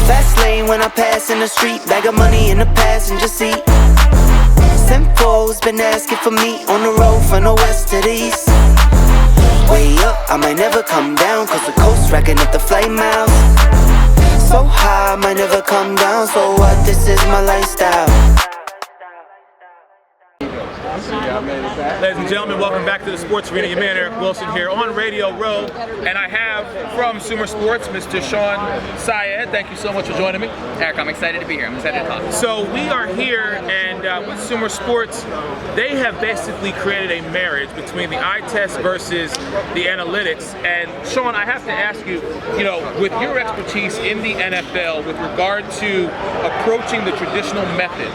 Fast lane when I pass in the street, bag of money in the passenger seat. Simcoe's been asking for me on the road from the west to the east. Way up, I might never come down, cause the coast racking up the flight miles. So high, I might never come down, so what, this is my lifestyle. Ladies and gentlemen, welcome back to the Sports Arena. Your man Eric Wilson here on Radio Row, and I have from Sumer Sports, Mr. Shawn Syed. Thank you so much for joining me. Eric, I'm excited to be here. I'm excited to talk. So we are here, and with Sumer Sports, they have basically created a marriage between the eye test versus the analytics. And Shawn, I have to ask you, with your expertise in the NFL with regard to approaching the traditional method,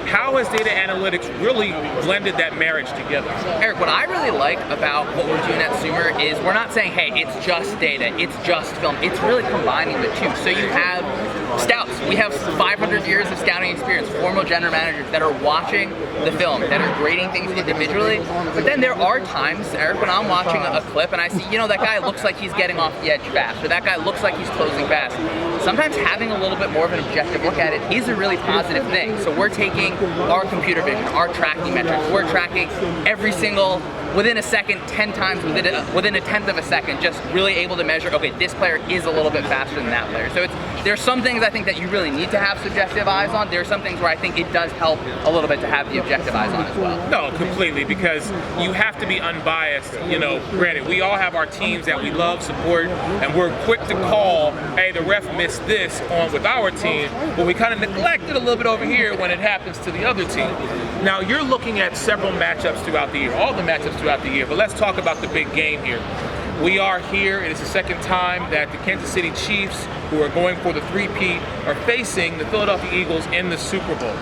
how has data analytics really blended that marriage together? Eric, what I really like about what we're doing at Sumer is we're not saying, hey, it's just data, it's just film. It's really combining the two. So you have scouts. We have 500 years of scouting experience, former general managers that are watching the film, that are grading things individually. But then there are times, Eric, when I'm watching a clip and I see, that guy looks like he's getting off the edge fast, or that guy looks like he's closing fast. Sometimes having a little bit more of an objective look at it is a really positive thing. So we're taking our computer vision, our tracking metrics, we're tracking every single, within a second, 10 times within a tenth of a second, just really able to measure, okay, this player is a little bit faster than that player. So there's some things I think that you really need to have subjective eyes on. There's some things where I think it does help a little bit to have the objective eyes on as well. No, completely, because you have to be unbiased. Granted, we all have our teams that we love, support, and we're quick to call, hey, the ref missed this on with our team, but we kind of neglect it a little bit over here when it happens to the other team. Now, you're looking at several matchups throughout the year, all the matchups throughout the year, but let's talk about the big game here. We are here, it is the second time that the Kansas City Chiefs, who are going for the three-peat, are facing the Philadelphia Eagles in the Super Bowl.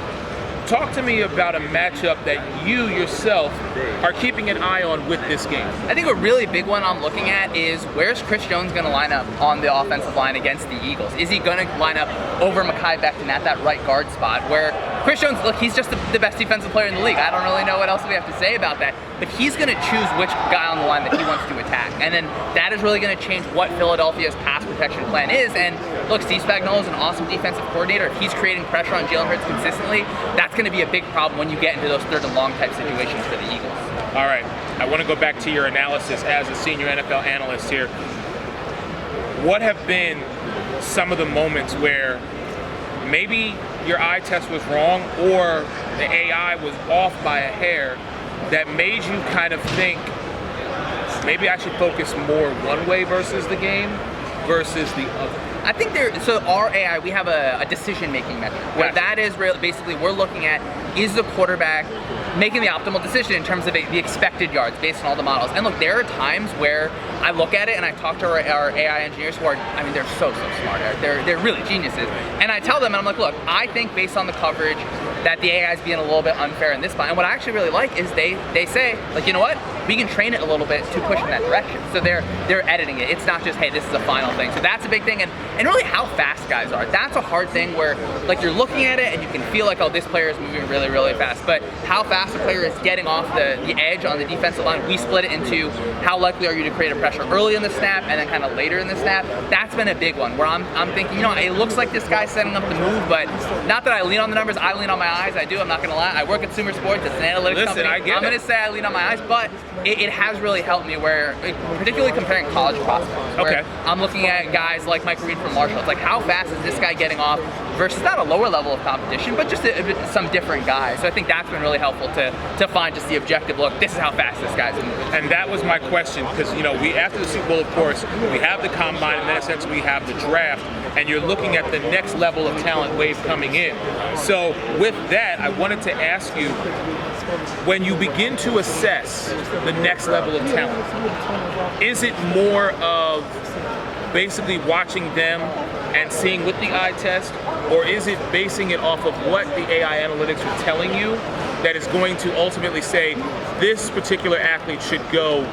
Talk to me about a matchup that you yourself are keeping an eye on with this game. I think a really big one I'm looking at is where's Chris Jones going to line up on the offensive line against the Eagles? Is he going to line up over Mekhi Becton at that right guard spot where Chris Jones, look, he's just the best defensive player in the league. I don't really know what else we have to say about that. But he's going to choose which guy on the line that he wants to attack. And then that is really going to change what Philadelphia's pass protection plan is. And look, Steve Spagnuolo is an awesome defensive coordinator. If he's creating pressure on Jalen Hurts consistently, that's going to be a big problem when you get into those third and long type situations for the Eagles. All right, I want to go back to your analysis as a senior NFL analyst here. What have been some of the moments where maybe your eye test was wrong or the AI was off by a hair that made you kind of think, maybe I should focus more one way versus the game versus the other? I think so our AI, we have a decision-making metric. Where that is basically we're looking at, is the quarterback making the optimal decision in terms of the expected yards based on all the models. And look, there are times where I look at it and I talk to our AI engineers who are, they're so smart. They're really geniuses. And I tell them, and I'm like, look, I think based on the coverage that the AI is being a little bit unfair in this spot. And what I actually really like is they say, like, you know what? We can train it a little bit to push in that direction. So they're editing it. It's not just, hey, this is a final thing. So that's a big thing. And really how fast guys are. That's a hard thing where, like, you're looking at it and you can feel like, oh, this player is moving really, really fast. But how fast a player is getting off the edge on the defensive line, we split it into how likely are you to create a pressure early in the snap and then kind of later in the snap. That's been a big one where I'm thinking, it looks like this guy's setting up the move, but not that I lean on the numbers, I lean on my eyes. I do, I'm not going to lie. I work at Sumer Sports, it's an analytics company. I'm going to say I lean on my eyes, but it has really helped me where, particularly comparing college prospects, where I'm looking at guys like Mike Reed from Marshall. It's like, how fast is this guy getting off versus not a lower level of competition, but just some different guys. So I think that's been really helpful to find just the objective look. This is how fast this guy's moving. And that was my question, because we after the Super Bowl, of course, we have the combine, and then essentially we have the draft, and you're looking at the next level of talent wave coming in. So with that, I wanted to ask you, when you begin to assess the next level of talent, is it more of basically watching them and seeing with the eye test, or is it basing it off of what the AI analytics are telling you that is going to ultimately say this particular athlete should go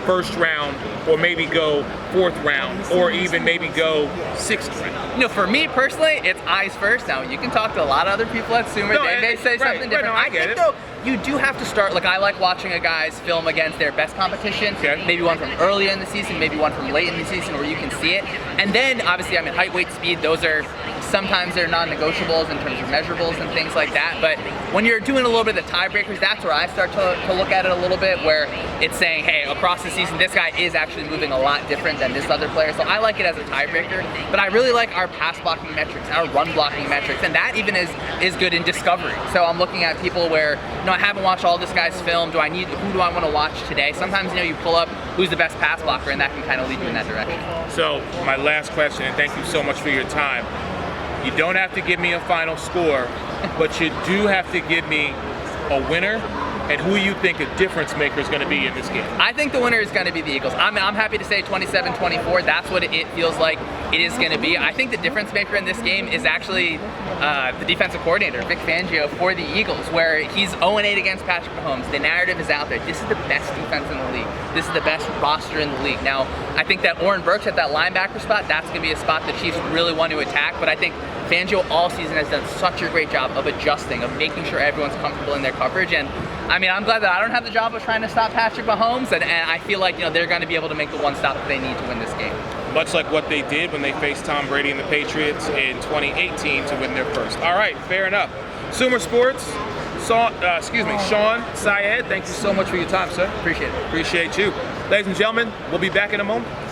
first round, or maybe go fourth round, or even maybe go sixth round? For me personally, it's eyes first. Now, you can talk to a lot of other people at Sumer. They may say something different. I think, you do have to start, like I like watching a guy's film against their best competition, maybe one from early in the season, maybe one from late in the season where you can see it. And then obviously, I mean, height, weight, speed, those are, sometimes they're non-negotiables in terms of measurables and things like that. But when you're doing a little bit of the tiebreakers, that's where I start to look at it a little bit, where it's saying, hey, across the season, this guy is actually moving a lot different than this other player. So I like it as a tiebreaker, but I really like our pass blocking metrics, our run blocking metrics, and that even is good in discovery. So I'm looking at people where, you know, I haven't watched all this guy's film. Who do I want to watch today? Sometimes, you know, you pull up who's the best pass blocker, and that can kind of lead you in that direction. So my last question, and thank you so much for your time. You don't have to give me a final score, but you do have to give me a winner and who you think a difference maker is going to be in this game. I think the winner is going to be the Eagles. I'm happy to say 27-24. That's what it feels like it is going to be. I think the difference maker in this game is actually the defensive coordinator, Vic Fangio, for the Eagles, where he's 0-8 against Patrick Mahomes. The narrative is out there. This is the best defense in the league. This is the best roster in the league. Now, I think that Oren Burks at that linebacker spot, that's going to be a spot the Chiefs really want to attack, but I think Fangio all season has done such a great job of adjusting, of making sure everyone's comfortable in their coverage. And I mean, I'm glad that I don't have the job of trying to stop Patrick Mahomes, and I feel like, you know, they're going to be able to make the one stop that they need to win this game. Much like what they did when they faced Tom Brady and the Patriots in 2018 to win their first. All right, fair enough. Sumer Sports, Shawn Syed, thank you so much for your time, sir. Appreciate it. Appreciate you. Ladies and gentlemen, we'll be back in a moment.